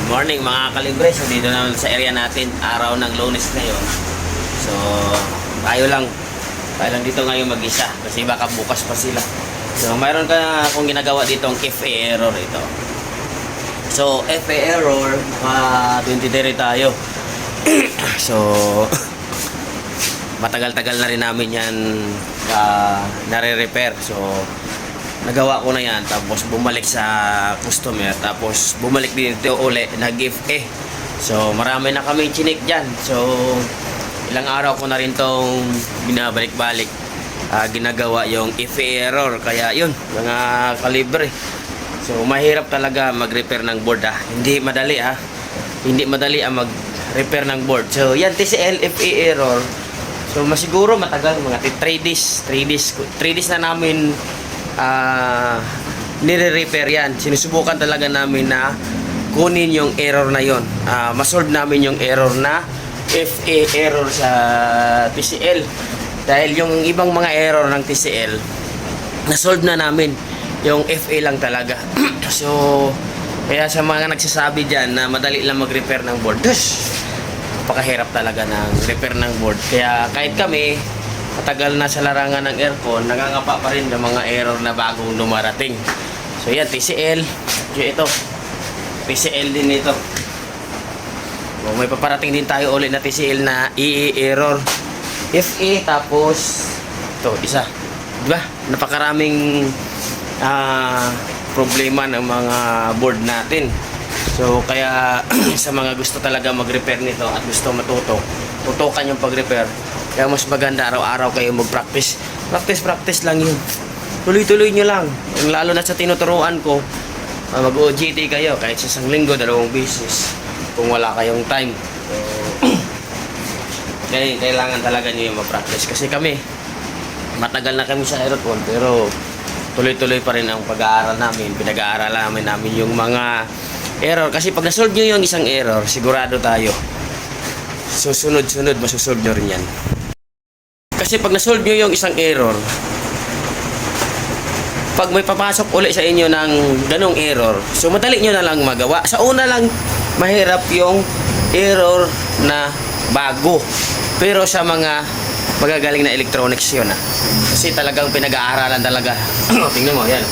Good morning mga kalibre. So dito naman sa area natin, araw ng Lunes ngayon. So tayo lang dito ngayon mag-isa kasi baka bukas pa sila. So mayroon ka akong ginagawa dito ang FA error ito. So FA error, 23 tayo. So matagal-tagal na rin namin yan nare-repair. So nagawa ko na yan, tapos bumalik sa customer, tapos bumalik din ito uli, nag-FA. So marami na kami chinik dyan. So ilang araw ko na rin tong binabalik-balik, ginagawa yung FA error. Kaya yun mga kalibre, so mahirap talaga mag-repair ng board. Hindi madali hindi madali mag-repair ng board. So yan, TCL FA error. So masiguro matagal, mga 3 days na namin nire-repair yan. Sinusubukan talaga namin na kunin yung error na yon, masolve namin yung error na FA error sa TCL. Dahil yung ibang mga error ng TCL nasolve na namin, yung FA lang talaga. So kaya sa mga nagsasabi dyan na madali lang mag-repair ng board, napakahirap talaga ng repair ng board. Kaya kahit kami matagal na sa larangan ng aircon, nangangapa pa rin ng mga error na bagong dumarating. So yan, TCL. Ito, TCL din ito. So, may paparating din tayo ulit na TCL na error. FA, tapos ito, isa. Diba? Napakaraming problema ng mga board natin. So kaya sa mga gusto talaga mag-repair nito at gusto tutukan yung pag-repair, kaya mas maganda araw-araw kayo mag-practice. Practice lang yun. Tuloy-tuloy nyo lang. Lalo na sa tinuturuan ko, mag-OJT kayo kahit sa isang linggo, 2 beses kung wala kayong time. So, kailangan talaga nyo yung mag-practice. Kasi kami, matagal na kami sa aircon, pero tuloy-tuloy pa rin ang pag-aaral namin. Pinag-aaralan namin yung mga error. Kasi pag nasolve nyo yung isang error, sigurado tayo susunod-sunod masusolve nyo rin yan. Kasi pag nasolve nyo yung isang error, pag may papasok ulit sa inyo ng ganong error, so madali nyo na lang magawa. Sa una lang mahirap yung error na bago, pero sa mga magagaling na electronics yun kasi talagang pinag-aaralan talaga. Tingnan mo yan,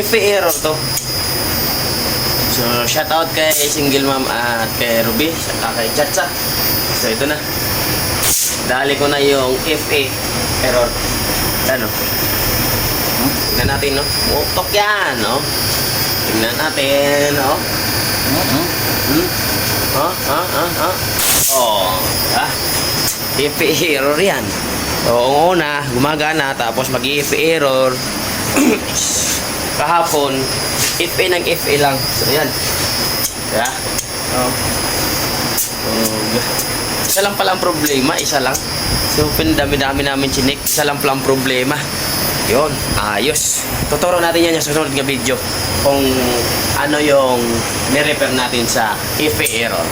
FA error to. So shout out kay Single Mom at kay Ruby at kay Chacha. So ito na, dali ko na yung FA error. Ano? Tingnan natin, no? Muktok yan, no? Tingnan natin, no? Oh, FA error yan. So una, gumagana, tapos mag-FA error. Kahapon, FA ng FA lang. So yan. Yeah. Isa lang palang problema, isa lang. So dami-dami namin chinik, isa lang palang problema. Yun, ayos. Tuturo natin yan sa susunod na video kung ano yung ni-repair natin sa FA error.